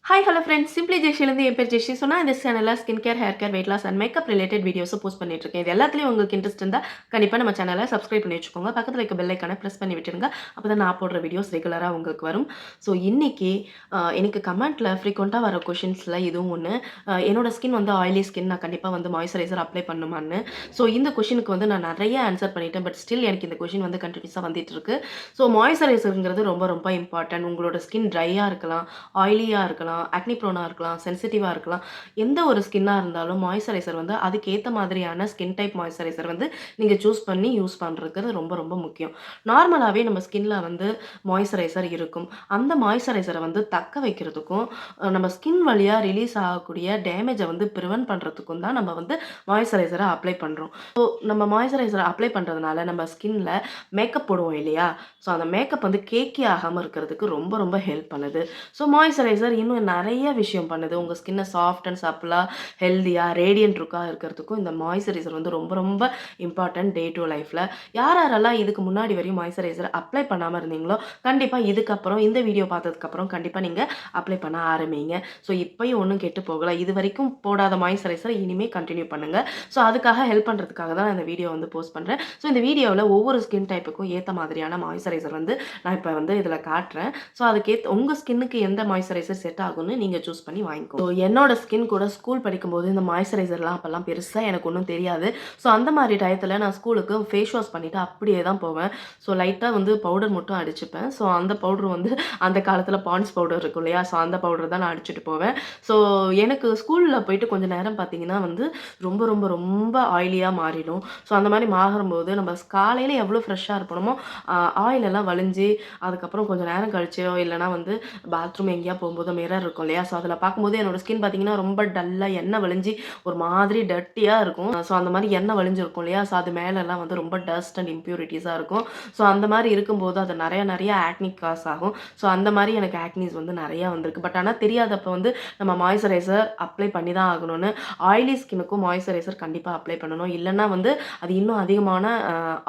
Hi hello friends simply ஜெஷிலேருந்து என் பேர் ஜெஷி சொன்னால் இந்த சேனலில் skin care hair care weight loss and makeup related வீடியோஸை போஸ்ட் பண்ணிட்டு இருக்கேன். இது எல்லாத்துலேயும் உங்களுக்கு இன்ட்ரெஸ்ட் இருந்தால் கண்டிப்பாக நம்ம சேனலை சப்ஸ்கிரைப் பண்ணி வச்சுக்கோங்க. பக்கத்தில் இருக்க பெல் ஐக்கானை ப்ரெஸ் பண்ணி விட்டுருங்க. அப்போ தான் நான் போடுற வீடியோஸ் ரெகுலராக உங்களுக்கு வரும். ஸோ இன்றைக்கி எனக்கு கமெண்ட்டில் ஃப்ரீக்வெண்ட்டாக வர கொஷின்ஸில் இதுவும் ஒன்று. என்னோட ஸ்கின் வந்து ஆயிலி ஸ்கின், நான் கண்டிப்பாக வந்து மாய்ஸ்சரைசர் அப்ளை பண்ணுமான்னு. ஸோ இந்த கொஷினுக்கு வந்து நான் நிறைய ஆன்சர் பண்ணிட்டேன். பட் ஸ்டில் எனக்கு இந்த கொஷின் வந்து கண்டினியூஸாக வந்துட்டு இருக்கு. ஸோ மாய்ஸ்சரைசருங்கிறது ரொம்ப ரொம்ப இம்பார்ட்டன்ட். உங்களோட ஸ்கின் ட்ரையாக இருக்கலாம், ஆயிலியாக இருக்கலாம், ஆக்னி ப்ரோனாக இருக்கலாம், சென்சிட்டிவாக இருக்கலாம். எந்த ஒரு ஸ்கின்னாக இருந்தாலும் மாய்ஸ்சரைசர் வந்து அதுக்கேற்ற மாதிரியான ஸ்கின் டைப் மாய்ஸ்சரைசர் வந்து நீங்கள் சூஸ் பண்ணி யூஸ் பண்ணுறது ரொம்ப ரொம்ப முக்கியம். நார்மலாகவே நம்ம ஸ்கின்ல வந்து மாய்ஸ்சரைசர் இருக்கும். அந்த மாய்ஸ்சரைசரை வந்து தக்க வைக்கிறதுக்கும் நம்ம ஸ்கின் வழியாக ரிலீஸ் ஆகக்கூடிய டேமேஜை வந்து ப்ரிவென்ட் பண்ணுறதுக்கும் தான் நம்ம வந்து மாய்ஸ்சரைசரை அப்ளை பண்ணுறோம். ஸோ நம்ம மாய்ஸ்சரைசரை அப்ளை பண்ணுறதுனால நம்ம ஸ்கின்ல மேக்கப் போடுவோம் இல்லையா? ஸோ அந்த மேக்கப் வந்து கேக்கி ஆகாமல் இருக்கிறதுக்கு ரொம்ப ரொம்ப ஹெல்ப் பண்ணுது. ஸோ மாய்ஸ்சரைசர் இன்னும் நிறைய விஷயம் பண்ணுது. உங்கள் ஸ்கின்னை சாஃப்ட் அண்ட் சப்பிளாக, ஹெல்தியாக, ரேடியன்ட் லுக்காக இருக்கிறதுக்கும் இந்த மாய்ஸ்சரைசர் வந்து ரொம்ப ரொம்ப இம்பார்ட்டன்ட் டே டு லைஃப்பில். யாரெல்லாம் இதுக்கு முன்னாடி வரையும் மாய்ஸ்சரைசர் அப்ளை பண்ணாமல் இருந்தீங்களோ கண்டிப்பாக இதுக்கப்புறம் இந்த வீடியோ பார்த்ததுக்கப்புறம் கண்டிப்பாக நீங்கள் அப்ளை பண்ண ஆரம்பிங்க. ஸோ இப்போயும் ஒன்றும் கெட்டு போகலை. இது வரைக்கும் போடாத மாய்ஸ்சரைசரை இனிமேல் கண்டினியூ பண்ணுங்கள். ஸோ அதுக்காக ஹெல்ப் பண்ணுறதுக்காக தான் இந்த வீடியோ வந்து போஸ்ட் பண்ணுறேன். ஸோ இந்த வீடியோவில் ஒவ்வொரு ஸ்கின் டைப்புக்கும் ஏற்ற மாதிரியான மாய்ஸ்சரைசர் வந்து நான் இப்போ வந்து இதில் காட்டுறேன். ஸோ அதுக்கேற்ற உங்கள் ஸ்கின்னுக்கு எந்த மாய்ஸ்சரைசர் செட் ஆகும்னு நீங்கள் சூஸ் பண்ணி வாங்கிக்கோ. ஸோ என்னோட ஸ்கின் கூட ஸ்கூல் படிக்கும்போது இந்த மாய்ஸ்சரைசர்லாம் அப்போல்லாம் பெருசாக எனக்கு ஒன்றும் தெரியாது. ஸோ அந்த மாதிரி டயத்தில் நான் ஸ்கூலுக்கு ஃபேஸ் வாஷ் பண்ணிவிட்டு அப்படியே தான் போவேன். ஸோ லைட்டாக வந்து பவுடர் மட்டும் அடிச்சுப்பேன். ஸோ அந்த பவுடர் வந்து அந்த காலத்தில் பாண்ட்ஸ் பவுடர் இருக்கும் இல்லையா? ஸோ அந்த பவுடர் தான் நான் அடிச்சுட்டு போவேன். ஸோ எனக்கு ஸ்கூலில் போயிட்டு கொஞ்சம் நேரம் பார்த்தீங்கன்னா வந்து ரொம்ப ரொம்ப ரொம்ப ஆயிலியாக மாறிடும். ஸோ அந்த மாதிரி மாறும்போது நம்ம காலையில் எவ்வளோ ஃப்ரெஷ்ஷாக இருப்பணுமோ ஆயிலெல்லாம் வலிஞ்சு அதுக்கப்புறம் கொஞ்சம் நேரம் கழிச்சோ இல்லைனா வந்து பாத்ரூம் எங்கேயா போகும்போது மிரர் இருக்கும் இல்லையா? ஸோ அதில் பார்க்கும்போது என்னோட ஸ்கின் பார்த்தீங்கன்னா ரொம்ப டல்லாக எண்ணெய் வழிஞ்சு ஒரு மாதிரி டர்ட்டியாக இருக்கும். ஸோ அந்த மாதிரி எண்ணெய் வழிஞ்சிருக்கும் இல்லையா? ஸோ அது மேலெல்லாம் வந்து ரொம்ப டஸ்ட் அண்ட் இம்ப்யூரிட்டிஸாக இருக்கும். ஸோ அந்த மாதிரி இருக்கும்போது அது நிறைய ஆக்னிக் காஸ் ஆகும். ஸோ அந்த மாதிரி எனக்கு ஆக்னிஸ் வந்து நிறையா வந்திருக்கு. பட் ஆனால் தெரியாதப்ப வந்து நம்ம மாய்ஸ்சரைசர் அப்ளை பண்ணி தான் ஆகணும்னு. ஆயிலி ஸ்கின்னுக்கும் மாய்ஸ்சரைசர் கண்டிப்பாக அப்ளை பண்ணணும். இல்லைன்னா வந்து அது இன்னும் அதிகமான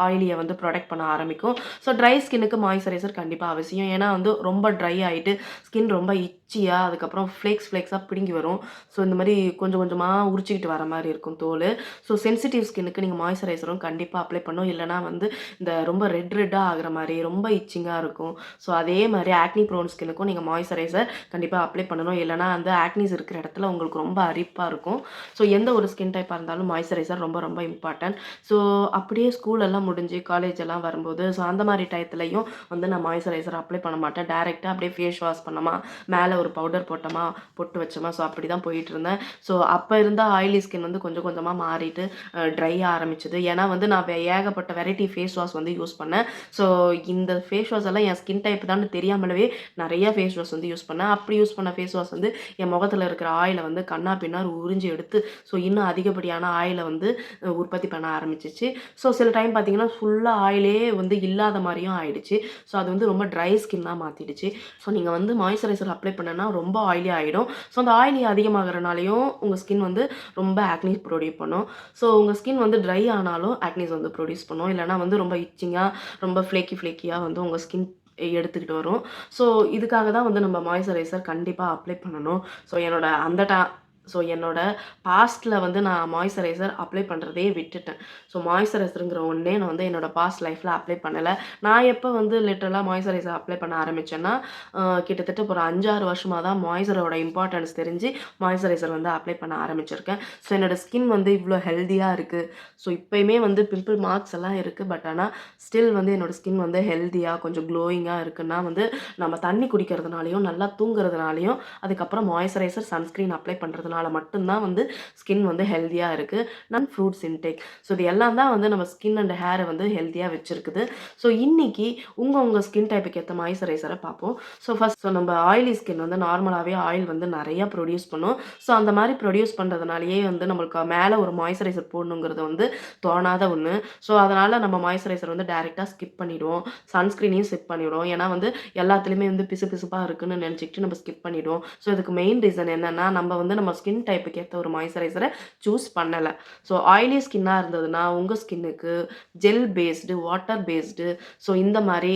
ஆயிலியை வந்து ப்ரொடெக்ட் பண்ண ஆரம்பிக்கும். ஸோ ட்ரை ஸ்கின்னுக்கு மாய்ஸ்சரைசர் கண்டிப்பாக அவசியம். ஏன்னா வந்து ரொம்ப ட்ரை ஆகிட்டு ஸ்கின் ரொம்ப இச்சியாக அதுக்கப்புறம் ஃப்ளேக்ஸாக பிடுங்கி வரும். ஸோ இந்த மாதிரி கொஞ்சம் கொஞ்சமாக உரிச்சிக்கிட்டு வர மாதிரி இருக்கும் தோல். ஸோ சென்சிட்டிவ் ஸ்கின்னுக்கு நீங்கள் மாய்ஸ்சரைசரும் கண்டிப்பாக அப்ளை பண்ணணும். இல்லைனா வந்து இந்த ரொம்ப ரெட்டாக ஆகிற மாதிரி ரொம்ப இச்சிங்காக இருக்கும். ஸோ அதே மாதிரி ஆக்னி ப்ரோன் ஸ்கின்னுக்கும் நீங்கள் மாய்ஸ்சரைசர் கண்டிப்பாக அப்ளை பண்ணணும். இல்லைனா அந்த ஆக்னிஸ் இருக்கிற இடத்துல உங்களுக்கு ரொம்ப அரிப்பாக இருக்கும். ஸோ எந்த ஒரு ஸ்கின் டைப்பாக இருந்தாலும் மாய்ஸ்சரைசர் ரொம்ப ரொம்ப இம்பார்ட்டன்ட். ஸோ அப்படியே ஸ்கூலெல்லாம் முடிஞ்சு காலேஜ் எல்லாம் வரும்போது ஸோ அந்த மாதிரி டயத்துலையும் வந்து நான் மாய்ஸ்சரைசர் அப்ளை பண்ண மாட்டேன். டேரெக்டாக அப்படியே ஃபேஸ் வாஷ் பண்ணோமா, மேலே ஒரு பவுடர் போட்டோமா, பொட்டு வச்சோமா, ஸோ அப்படி தான் போயிட்டு இருந்தேன். ஸோ அப்போ இருந்த ஆயிலி ஸ்கின் வந்து கொஞ்சம் கொஞ்சமாக மாறிட்டு ட்ரை ஆரம்பிச்சது. ஏன்னா வந்து நான் ஏகப்பட்ட வெரைட்டி ஃபேஸ் வாஷ் வந்து யூஸ் பண்ணேன். ஸோ இந்த ஃபேஸ் வாஷ் எல்லாம் என் ஸ்கின் டைப் தான் தெரியாமலவே நிறைய ஃபேஸ் வாஷ் வந்து யூஸ் பண்ணேன். அப்படி யூஸ் பண்ண ஃபேஸ் வாஷ் வந்து என் முகத்தில் இருக்கிற ஆயிலை வந்து கண்ணா பின்னார் உறிஞ்சி எடுத்து ஸோ இன்னும் அதிகப்படியான ஆயிலை வந்து உற்பத்தி பண்ண ஆரம்பிச்சிச்சு. ஸோ சில டைம் பார்த்தீங்கன்னா ஃபுல்லாக ஆயிலே வந்து இல்லாத மாதிரியும் ஆயிடுச்சு. ஸோ அது வந்து ரொம்ப ட்ரை ஸ்கின்னாக மாற்றிடுச்சு. ஸோ நீங்கள் வந்து மாய்ஸ்சரைசர் அப்ளை பண்ணனா ரொம்ப ஆயிலி ஆகிடும். ஸோ அந்த ஆயிலி அதிகமாகறனாலையும் உங்கள் ஸ்கின் வந்து ரொம்ப ஆக்னிஸ் ப்ரொடியூஸ் பண்ணும். ஸோ உங்கள் ஸ்கின் வந்து ட்ரை ஆனாலும் ஆக்னிஸ் வந்து ப்ரொடியூஸ் பண்ணும். இல்லைனா வந்து ரொம்ப இச்சிங்காக ரொம்ப ஃப்ளேக்கியாக வந்து உங்கள் ஸ்கின் எடுத்துக்கிட்டு வரும். ஸோ இதுக்காக தான் வந்து நம்ம மாய்ஸ்சரைசர் கண்டிப்பாக அப்ளை பண்ணணும். ஸோ என்னோட பாஸ்ட்டில் வந்து நான் மாய்ஸ்சரைசர் அப்ளை பண்ணுறதே விட்டுட்டேன். ஸோ மாய்ஸ்சரைசருங்கிற ஒன்றே நான் வந்து என்னோடய பாஸ்ட் லைஃப்பில் அப்ளை பண்ணலை. நான் எப்போ வந்து லிட்டரலாக மாய்ஸ்சரைசர் அப்ளை பண்ண ஆரம்பித்தேன்னா கிட்டத்தட்ட ஒரு 5-6 வருஷமாக தான் மாய்ஸ்சரோட இம்பார்ட்டன்ஸ் தெரிஞ்சு மாய்ஸ்சரைசர் வந்து அப்ளை பண்ண ஆரம்பிச்சிருக்கேன். ஸோ என்னோடய ஸ்கின் வந்து இவ்வளோ ஹெல்த்தியாக இருக்குது. ஸோ இப்போயுமே வந்து பிம்பிள் மார்க்ஸ் எல்லாம் இருக்குது. பட் ஆனால் ஸ்டில் வந்து என்னோடய ஸ்கின் வந்து ஹெல்த்தியாக கொஞ்சம் க்ளோயிங்காக இருக்குன்னா வந்து நம்ம தண்ணி குடிக்கிறதுனாலையும் நல்லா தூங்குறதுனாலையும் அதுக்கப்புறம் மாய்ஸ்சரைசர் சன்ஸ்க்ரீன் அப்ளை பண்ணுறதுனால மட்டும்தான் வந்து ஸ்கின் வந்து ஹெல்த்தியாக இருக்குது. Fruits intake. ஸோ இது எல்லாம் தான் வந்து நம்ம ஸ்கின் அண்ட் ஹேரை வந்து ஹெல்த்தியாக வச்சுருக்குது. ஸோ இன்றைக்கி உங்கள் ஸ்கின் டைப்புக்கு ஏற்ற மாய்ஸ்சரைசரை பார்ப்போம். ஸோ நம்ம ஆயிலி ஸ்கின் வந்து நார்மலாகவே ஆயில் வந்து நிறையா ப்ரொடியூஸ் பண்ணும். ஸோ அந்த மாதிரி ப்ரொடியூஸ் பண்ணுறதுனாலேயே வந்து நம்மளுக்கு மேலே ஒரு மாய்ஸ்சரைசர் போடணுங்கிறது வந்து தோணாத ஒன்று. ஸோ அதனால் நம்ம மாய்ஸ்சரைசர் வந்து டேரெக்டாக ஸ்கிப் பண்ணிவிடுவோம். சன்ஸ்க்ரீனையும் ஸ்கிப் பண்ணிவிடுவோம். ஏன்னா வந்து எல்லாத்துலேயுமே வந்து பிசுப்பாக இருக்குன்னு நினச்சிக்கிட்டு நம்ம ஸ்கிப் பண்ணிவிடுவோம். ஸோ இதுக்கு மெயின் ரீசன் என்னென்னா நம்ம ஸ்கின் டைப்புக்கு ஏற்ற ஒரு மாய்ஸ்சரைசரை சூஸ் பண்ணலை. ஸோ ஆயிலி ஸ்கின்னாக இருந்ததுன்னா உங்கள் ஸ்கின்னுக்கு gel based, water based, so இந்த மாதிரி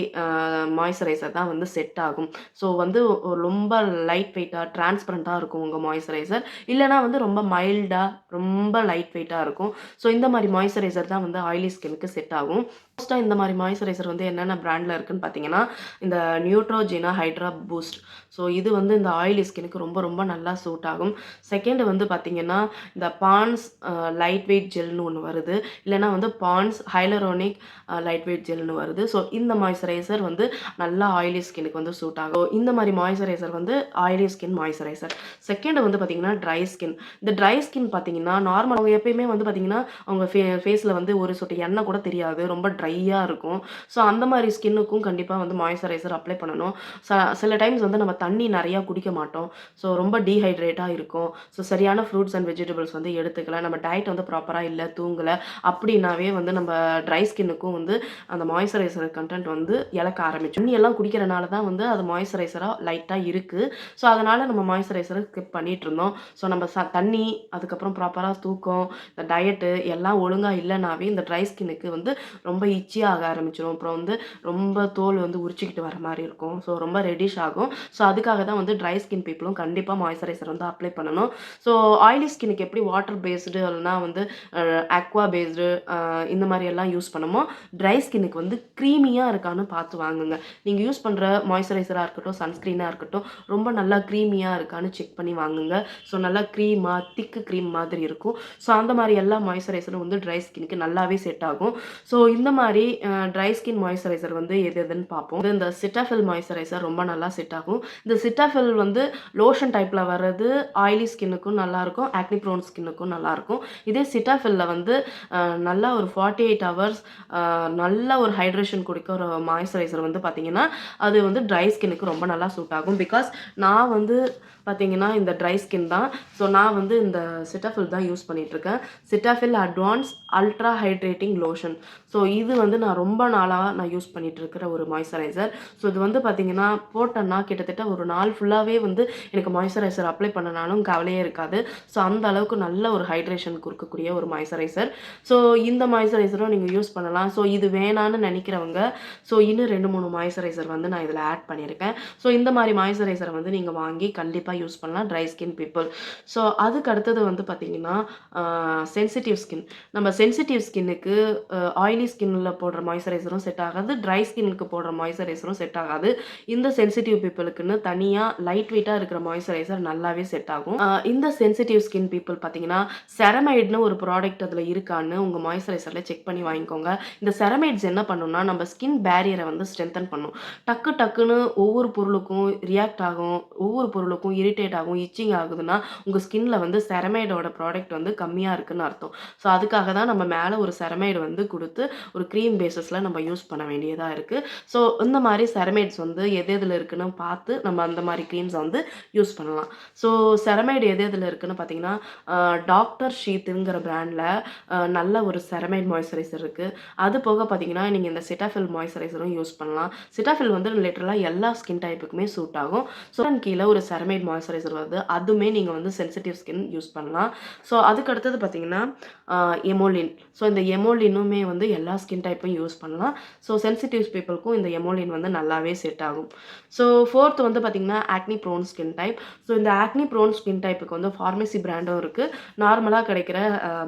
மாய்ஸ்சரைசர் தான் வந்து செட் ஆகும். ஸோ வந்து ரொம்ப லைட் வெயிட்டாக டிரான்ஸ்பரண்ட்டாக இருக்கும் உங்கள் மாய்ஸ்சரைசர். இல்லைனா வந்து ரொம்ப மைல்டாக ரொம்ப லைட் வெயிட்டாக இருக்கும். ஸோ இந்த மாதிரி மாய்ஸ்சரைசர் தான் வந்து ஆயிலி ஸ்கின்னுக்கு செட் ஆகும். மோஸ்ட்டாக இந்த மாதிரி மாய்ஸ்சரைசர் வந்து என்னென்ன பிராண்டில் இருக்குன்னு பார்த்தீங்கன்னா இந்த நியூட்ரோஜினா ஹைட்ரா பூஸ்ட். ஸோ இது வந்து இந்த ஆயிலி ஸ்கின்னுக்கு ரொம்ப ரொம்ப நல்லா சூட் ஆகும். செகண்ட் வந்து பார்த்தீங்கன்னா இந்த பான்ஸ் லைட் வெயிட் ஜெல்னு ஒன்று வருது. இல்லைனா வந்து பான்ஸ் ஹைலரோனிக் லைட் வெயிட் ஜெல்னு வருது. ஸோ இந்த மாய்ஸ்சரைசர் வந்து நல்லா ஆயிலி ஸ்கின்னுக்கு வந்து சூட் ஆகும். இந்த மாதிரி மாய்ஸ்சரைசர் வந்து ஆயிலி ஸ்கின் மாய்ஸ்சரைசர். செகண்ட் வந்து பார்த்தீங்கன்னா ட்ரை ஸ்கின். இந்த ட்ரை ஸ்கின் பார்த்தீங்கன்னா நார்மல் அவங்க எப்பயுமே வந்து பார்த்தீங்கன்னா அவங்க ஃபேஸில் வந்து ஒரு சொட்டு எண்ணெய் கூட தெரியாது, ரொம்ப ட்ரையாக இருக்கும். ஸோ அந்த மாதிரி ஸ்கின்னுக்கும் கண்டிப்பாக வந்து மாய்ஸ்சரைசர் அப்ளை பண்ணணும். சில டைம்ஸ் வந்து நம்ம தண்ணி நிறையா குடிக்க மாட்டோம். ஸோ ரொம்ப டீஹைட்ரேட்டாக இருக்கும். ஸோ சரியான ஃப்ரூட்ஸ் அண்ட் வெஜிடபிள்ஸ் வந்து எடுத்துக்கல, நம்ம டயட் வந்து ப்ராப்பராக இல்லை, தூங்கலை அப்படின்னாவே வந்து நம்ம ட்ரை ஸ்கின்னுக்கும் வந்து அந்த மாய்ஸ்சரைசர் கண்டென்ட் வந்து இழக்க ஆரம்பிச்சு. தண்ணி எல்லாம் குடிக்கிறனால தான் வந்து அது மாய்ஸ்சரைசராக லைட்டாக இருக்குது. ஸோ அதனால் நம்ம மாய்ஸ்சரைசரை ஸ்கிப் பண்ணிகிட்டு இருந்தோம். ஸோ நம்ம தண்ணி, அதுக்கப்புறம் ப்ராப்பராக தூக்கம், இந்த டயட்டு எல்லாம் ஒழுங்காக இல்லைனாவே இந்த ட்ரை ஸ்கின்னுக்கு வந்து ரொம்ப இச்சியாக ஆக ஆரம்பிச்சிடும். அப்புறம் வந்து ரொம்ப தோல் வந்து உரிச்சிக்கிட்டு வர மாதிரி இருக்கும். ஸோ ரொம்ப ரெடிஷ் ஆகும். ஸோ அதுக்காக தான் வந்து ட்ரை ஸ்கின் பீப்புளும் கண்டிப்பாக மாய்ஸ்சரைசர் வந்து அப்ளை பண்ணணும். ஸோ ஆயிலி ஸ்கின்னுக்கு எப்படி வாட்டர் பேஸ்டு இல்லைனா வந்து அக்வா பேஸ்டு இந்த மாதிரி எல்லாம் யூஸ் பண்ணுமோ, ட்ரை ஸ்கின்னுக்கு வந்து க்ரீமியாக இருக்கான்னு பார்த்து வாங்குங்க. நீங்கள் யூஸ் பண்ணுற மாய்ஸ்சரைசராக இருக்கட்டும், சன்ஸ்க்ரீனாக இருக்கட்டும், ரொம்ப நல்லா க்ரீமியாக இருக்கான்னு செக் பண்ணி வாங்குங்க. ஸோ நல்லா க்ரீமாக திக்கு க்ரீம் மாதிரி இருக்கும். ஸோ அந்த மாதிரி எல்லா மாய்ஸ்சரைசரும் வந்து ட்ரை ஸ்கின்னுக்கு நல்லாவே செட் ஆகும். ஸோ இந்த மாதிரி ட்ரை ஸ்கின் மாய்ஸ்சரைசர் வந்து எதுன்னு பார்ப்போம். இந்த சிட்டாஃபில் மாய்ஸ்சரைசர் ரொம்ப நல்லா செட் ஆகும். இந்த சிட்டாஃபில் வந்து லோஷன் டைப்பில் வர்றது ஆயிலி ஸ்கின்னுக்கும் நல்லாயிருக்கும், ஆக்னி ப்ரோன் ஸ்கின்னுக்கும் நல்லாயிருக்கும். இதே சிட்டாஃபில்ல வந்து நல்லா ஒரு 48 ஹவர்ஸ் நல்ல ஒரு ஹைட்ரேஷன் கொடுக்க ஒரு மாய்ஸ்சரைசர் வந்து பார்த்தீங்கன்னா அது வந்து ட்ரை ஸ்கின்னுக்கு ரொம்ப நல்லா சூட் ஆகும். பிகாஸ் நான் வந்து பார்த்தீங்கன்னா இந்த ட்ரை ஸ்கின் தான். ஸோ நான் வந்து இந்த சிட்டாஃபில் தான் யூஸ் பண்ணிகிட்ருக்கேன். Cetaphil advance ultra hydrating lotion. So இது வந்து நான் ரொம்ப நாளாக நான் யூஸ் பண்ணிகிட்ருக்கிற ஒரு மாய்ஸ்சரைசர். ஸோ இது வந்து பார்த்தீங்கன்னா போட்டேன்னா கிட்டத்தட்ட ஒரு நாள் ஃபுல்லாகவே வந்து எனக்கு மாய்ஸ்சரைசர் அப்ளை பண்ணனாலும் கவலையே இருக்காது. ஸோ அந்த அளவுக்கு நல்ல ஒரு ஹைட்ரேஷன் கொடுக்கக்கூடிய ஒரு மாய்ஸ்சரைசர். ஸோ இந்த மாய்ஸ்சரைசரும் நீங்கள் யூஸ் பண்ணலாம். ஸோ இது வேணான்னு நினைக்கிறவங்க ஸோ இன்னும் 2-3 மாய்ஸ்சரைசர் வந்து நான் இதில் ஆட் பண்ணியிருக்கேன். ஸோ இந்த மாதிரி மாய்ஸ்சரைசரை வந்து நீங்கள் வாங்கி கண்டிப்பாக யூஸ் பண்ணலாம் ட்ரை ஸ்கின் பீப்புள். ஸோ அதுக்கு அடுத்தது வந்து பார்த்தீங்கன்னா சென்சிட்டிவ் ஸ்கின். நம்ம சென்சிட்டிவ் ஸ்கின்னுக்கு ஆயிலி ஸ்கின்ல போடுற மாய்ஸ்சரைசரும் செட் ஆகாது, ட்ரை ஸ்கின்னுக்கு போடுற மாய்ஸ்சரைசரும் செட் ஆகாது. இந்த சென்சிட்டிவ் பீப்புளுக்குன்னு தனியாக லைட் வெயிட்டாக இருக்கிற மாய்ஸ்சரைசர் நல்லாவே செட் ஆகும். இந்த சென்சிட்டிவ் ஸ்கின் பீப்புள் பார்த்தீங்கன்னா செரமைட்னு ஒரு ப்ராடக்ட் அதில் இருக்கான்னு உங்கள் மாய்ஸ்சரைசரில் செக் பண்ணி வாங்கிக்கோங்க. இந்த செரமைட்ஸ் என்ன பண்ணுன்னா நம்ம ஸ்கின் பேரியரை வந்து ஸ்ட்ரென்தன் பண்ணும். டக்குன்னு ஒவ்வொரு பொருளுக்கும் ரியாக்ட் ஆகும், ஒவ்வொரு பொருளுக்கும் இரிட்டேட் ஆகும், இச்சிங் ஆகுதுன்னா உங்கள் ஸ்கின்ல வந்து செரமைடோட ப்ராடக்ட் வந்து கம்மியாக இருக்குன்னு அர்த்தம். ஸோ அதுக்காக தான் நம்ம மேலே ஒரு செரமைடு வந்து கொடுத்து ஒரு க்ரீம் பேஸஸில் நம்ம யூஸ் பண்ண வேண்டியதாக இருக்குது. ஸோ இந்த மாதிரி செரமைட்ஸ் வந்து எதில் இருக்குன்னு பார்த்து நம்ம அந்த மாதிரி க்ரீம்ஸை வந்து யூஸ் பண்ணலாம். ஸோ செரமைடு எதில் இருக்குன்னு பார்த்தீங்கன்னா டாக்டர் ஷீத்துங்கிற பிராண்டில் நல்ல ஒரு செரமைட் மாய்ஸ்சரைசர் இருக்குது. அது போக பார்த்தீங்கன்னா நீங்கள் இந்த சிட்டாஃபில் மாய்ஸ்சரைசரும் யூஸ் பண்ணலாம். சிட்டாஃபில் வந்து லிட்டரலாக எல்லா ஸ்கின் டைப்புக்குமே சூட் ஆகும். ஸோ கீழே ஒரு செரமைட் மாய்ஸ்சரைசர் வருது, அதுவுமே நீங்கள் வந்து சென்சிட்டிவ் ஸ்கின் யூஸ் பண்ணலாம். ஸோ அதுக்கு அடுத்தது பார்த்தீங்கன்னா எமோலின். ஸோ இந்த எமோலினுமே வந்து எல்லா ஸ்கின் டைப்பும் யூஸ் பண்ணலாம். ஸோ சென்சிட்டிவ் பீப்புளுக்கும் இந்த எமோலின் வந்து நல்லாவே செட் ஆகும். ஸோ ஃபோர்த் வந்து பார்த்தீங்கன்னா acne prone skin type. So இந்த ஆக்னி ப்ரோன் ஸ்கின் டைப்புக்கு வந்து ஃபார்மசி பிராண்டும் இருக்குது, நார்மலாக கிடைக்கிற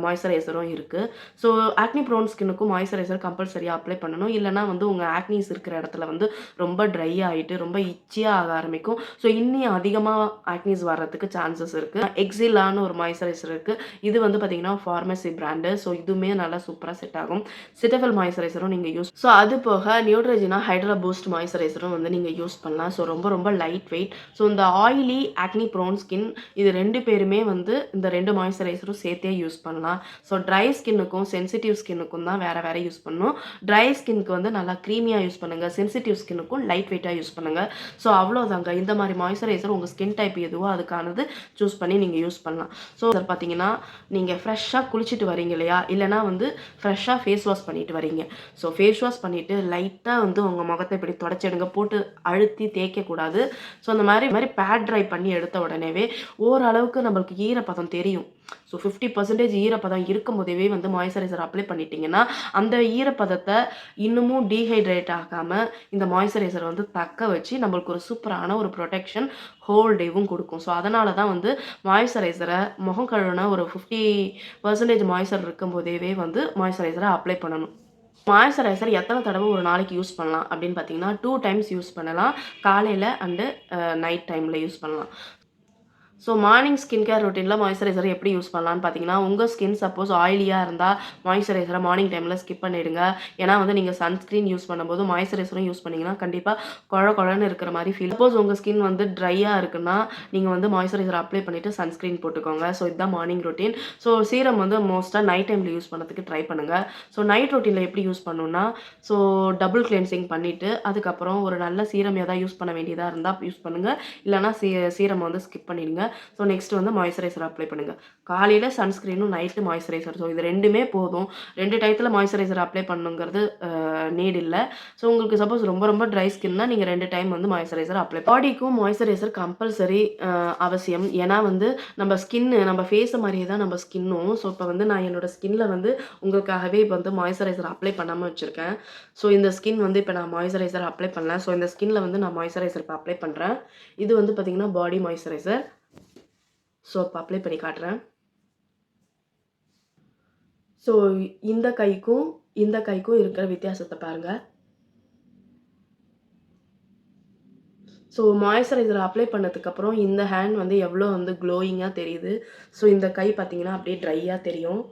மாய்ஸ்சரைசரும் இருக்குது. ஸோ ஆக்னி ப்ரோன் ஸ்கின்னுக்கும் மாய்ஸ்சரைசர் கம்பல்சரியாக அப்ளை பண்ணணும். இல்லைனா வந்து உங்கள் ஆக்னிஸ் இருக்கிற இடத்துல வந்து ரொம்ப ட்ரை ஆகிட்டு ரொம்ப இச்சியாக ஆக ஆரம்பிக்கும். ஸோ இன்னும் அதிகமாக ஆக்னிஸ் வர்றதுக்கு சான்சஸ் இருக்குது. எக்ஸிலான்னு ஒரு மாய்ஸ்சரைசர் இருக்குது. இது வந்து பார்த்தீங்கன்னா ஃபார்மசி பிராண்டு. ஸோ இதுவுமே நல்லா சூப்பராக செட் ஆகும். சிட்டாஃபில் மாய்ஸ்சரைசரும் நீங்கள் யூஸ். ஸோ அது போக நியூட்ரோஜினா ஹைட்ரா பூஸ்ட் மாய்ஸ்சரைசரும் வந்து நீங்கள் யூஸ் பண்ணலாம். ஸோ ரொம்ப லைட் வெயிட். ஸோ இந்த ஆயிலி ஆக்னி ப்ரோன் ஸ்கின் இது 2 பேருமே வந்து இந்த 2 மாய்ஸ்சரைசரும் சேர்த்தே யூஸ் பண்ணலாம். ஸோ ட்ரை ஸ்கின்னுக்கும் சென்சிட்டிவ் ஸ்கின்னுக்கும் தான் வேறு யூஸ் பண்ணணும். ட்ரை ஸ்கின்னுக்கு வந்து நல்லா க்ரீமியாக யூஸ் பண்ணுங்கள், சென்சிட்டிவ் ஸ்கின்னுக்கும் லைட் வெயிட்டாக யூஸ் பண்ணுங்கள். ஸோ அவ்வளோதாங்க. இந்த மாதிரி மாய்ஸ்சரைசர் உங்கள் ஸ்கின் டைப் டைப் எதுவோ அதுக்கானது சூஸ் பண்ணி நீங்கள் யூஸ் பண்ணலாம். ஸோ சார் பார்த்தீங்கன்னா நீங்கள் ஃப்ரெஷ்ஷாக குளிச்சுட்டு வரீங்க இல்லையா, இல்லைனா வந்து ஃப்ரெஷ்ஷாக ஃபேஸ் வாஷ் பண்ணிட்டு வரீங்க. ஸோ ஃபேஸ் வாஷ் பண்ணிவிட்டு லைட்டாக வந்து உங்கள் முகத்தை இப்படி தொடச்சிடுங்க, போட்டு அழுத்தி தேய்க்கக்கூடாது. ஸோ அந்த மாதிரி பேட் ட்ரை பண்ணி எடுத்த உடனேவே ஓரளவுக்கு நம்மளுக்கு ஈரப்பதம் தெரியும். ஸோ 50% ஈரப்பதம் இருக்கும் போதே வந்து மாய்ஸ்சரைசர் அப்ளை பண்ணிட்டீங்கன்னா அந்த ஈரப்பதத்தை இன்னமும் டீஹைட்ரேட் ஆகாமல் இந்த மாய்ஸ்சரைசர் வந்து தக்க வச்சு நம்மளுக்கு ஒரு சூப்பரான ஒரு ப்ரொடெக்ஷன் ஹோல் டேவும் கொடுக்கும். ஸோ அதனால தான் வந்து மாய்ஸ்சரைசரை முகம் கழுவுனா ஒரு 50% மாய்ஸ்சர் இருக்கும் போதேவே வந்து மாய்ஸ்சரைசரை அப்ளை பண்ணணும். மாய்ஸ்சரைசர் எத்தனை தடவை ஒரு நாளைக்கு யூஸ் பண்ணலாம் அப்படின்னு பார்த்தீங்கன்னா 2 டைம்ஸ் யூஸ் பண்ணலாம். காலையில் அண்டு நைட் டைமில் யூஸ் பண்ணலாம். ஸோ மார்னிங் ஸ்கின் கேர் ரொட்டீனில் மாய்ஸ்சரைசர் எப்படி யூஸ் பண்ணலான்னு பார்த்தீங்கன்னா, உங்கள் ஸ்கின் சப்போஸ் ஆயிலியாக இருந்தால் மாய்ஸ்சரைசரை மார்னிங் டைமில் ஸ்கிப் பண்ணிவிடுங்க. ஏன்னா வந்து நீங்கள் சன்ஸ்க்ரீன் யூஸ் பண்ணும்போது மாய்ஸ்சரைசரும் யூஸ் பண்ணிங்கன்னா கண்டிப்பாக குழன்னு இருக்கிற மாதிரி ஃபீல். சப்போஸ் உங்கள் ஸ்கின் வந்து ட்ரையாக இருக்குன்னா நீங்கள் வந்து மாய்ஸ்சரைசர் அப்ளை பண்ணிவிட்டு சன்ஸ்க்ரீன் போட்டுக்கோங்க. ஸோ இதுதான் மார்னிங் ரொட்டீன். ஸோ சீரம் வந்து மோஸ்ட்டாக நைட் டைமில் யூஸ் பண்ணுறதுக்கு ட்ரை பண்ணுங்கள். ஸோ நைட் ரொட்டீனில் எப்படி யூஸ் பண்ணணும்னா, ஸோ டபுள் கிளென்சிங் பண்ணிவிட்டு அதுக்கப்புறம் ஒரு நல்ல சீரம் எதாவது யூஸ் பண்ண வேண்டியதாக இருந்தால் யூஸ் பண்ணுங்கள். இல்லைனா சீரம் வந்து ஸ்கிப் பண்ணிடுங்க. ஸோ நெக்ஸ்ட் வந்து மாய்ஸ்சரைசர் அப்ளை பண்ணுங்கள். காலையில் சன்ஸ்க்ரீனும் நைட்டு மாய்ஸ்சரைசர். ஸோ இது 2மே போதும். 2 டயத்தில் மாய்ஸ்சரைசர் அப்ளை பண்ணுங்கிறது நீட் இல்லை. ஸோ உங்களுக்கு சப்போஸ் ரொம்ப ட்ரை ஸ்கின்னா நீங்கள் 2 டைம் வந்து மாய்ஸ்சரைசர் அப்ளை. பாடிக்கும் மாய்ஸ்சரைசர் கம்பல்சரி அவசியம். ஏன்னா வந்து நம்ம ஃபேஸை மாதிரியே தான் நம்ம ஸ்கின்னும். ஸோ இப்போ வந்து நான் என்னோட ஸ்கின்ல வந்து உங்களுக்காகவே இப்போ வந்து மாய்ஸ்சரைசர் அப்ளை பண்ணாமல் வச்சுருக்கேன். ஸோ இந்த ஸ்கின் வந்து இப்போ நான் மாய்ஸ்சரைசர் அப்ளை பண்ணல. ஸோ இந்த ஸ்கின்ல வந்து நான் மாய்ஸ்சரைசர் இப்போ அப்ளை பண்ணுறேன். இது வந்து பார்த்திங்கன்னா பாடி மாய்ஸ்சரைசர். ஸோ இப்போ அப்ளை பண்ணி காட்டுறேன். ஸோ இந்த கைக்கும் இருக்கிற வித்தியாசத்தை பாருங்கள். ஸோ மாய்ஸ்சரைசர் அப்ளை பண்ணதுக்கப்புறம் இந்த ஹேண்ட் வந்து எவ்வளோ வந்து க்ளோயிங்காக தெரியுது. ஸோ இந்த கை பார்த்தீங்கன்னா அப்படியே ட்ரையாக தெரியும்.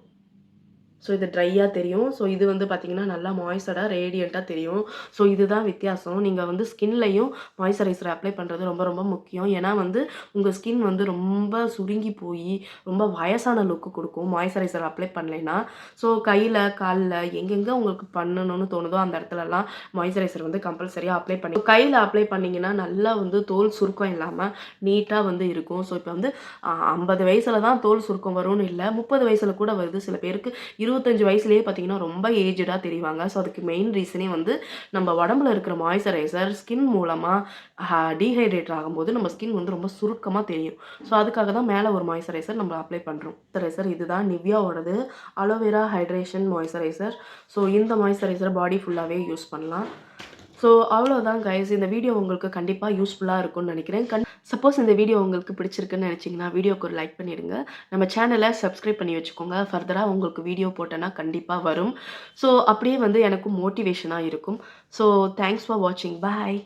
ஸோ இது ட்ரையாக தெரியும். ஸோ இது வந்து பார்த்திங்கன்னா நல்லா மாய்ஸ்சராக ரேடியண்ட்டாக தெரியும். ஸோ இதுதான் வித்தியாசம். நீங்கள் வந்து ஸ்கின்லையும் மாய்ஸ்சரைசர் அப்ளை பண்ணுறது ரொம்ப முக்கியம். ஏன்னா வந்து உங்கள் ஸ்கின் வந்து ரொம்ப சுருங்கி போய் ரொம்ப வயசான லுக்கு கொடுக்கும் மாய்ஸ்சரைசர் அப்ளை பண்ணலைன்னா. ஸோ கையில் காலில் எங்கெங்கே உங்களுக்கு பண்ணணும்னு தோணுதோ அந்த இடத்துலலாம் மாய்ஸ்சரைசர் வந்து கம்பல்சரியாக அப்ளை பண்ணி கையில் அப்ளை பண்ணிங்கன்னா நல்லா வந்து தோல் சுருக்கம் இல்லாமல் நீட்டாக வந்து இருக்கும். ஸோ இப்போ வந்து 50 வயசில் தான் தோல் சுருக்கம் வரும்னு இல்லை, 30 வயசில் கூட வருது. சில பேருக்கு 25 வயசுலேயே பார்த்தீங்கன்னா ரொம்ப ஏஜ்டாக தெரிவாங்க. ஸோ அதுக்கு மெயின் ரீசனே வந்து நம்ம உடம்புல இருக்கிற மாய்ஸ்சரைசர் ஸ்கின் மூலமாக டீஹைட்ரேட் ஆகும்போது நம்ம ஸ்கின் வந்து ரொம்ப சுருக்கமாக தெரியும். ஸோ அதுக்காக தான் மேலே ஒரு மாய்ஸ்சரைசர் நம்ம அப்ளை பண்ணுறோம். மாய்ஸ்சரைசர் இதுதான் நிவ்யாவோடது அலோவேரா ஹைட்ரேஷன் மாய்ஸ்சரைசர். ஸோ இந்த மாய்ஸ்சரைசர் பாடி ஃபுல்லாகவே யூஸ் பண்ணலாம். ஸோ அவ்வளோதான் கைஸ். இந்த வீடியோ உங்களுக்கு கண்டிப்பாக யூஸ்ஃபுல்லாக இருக்கும்னு நினைக்கிறேன். சப்போஸ் இந்த வீடியோ உங்களுக்கு பிடிச்சிருக்குன்னு நினச்சிங்கன்னா வீடியோக்கு ஒரு லைக் பண்ணிடுங்க. நம்ம சேனலை சப்ஸ்கிரைப் பண்ணி வச்சுக்கோங்க. ஃபர்தராக உங்களுக்கு வீடியோ போட்டேன்னா கண்டிப்பாக வரும். ஸோ அப்படியே வந்து எனக்கும் மோட்டிவேஷனாக இருக்கும். ஸோ தேங்க்ஸ் ஃபார் வாட்சிங். பாய்.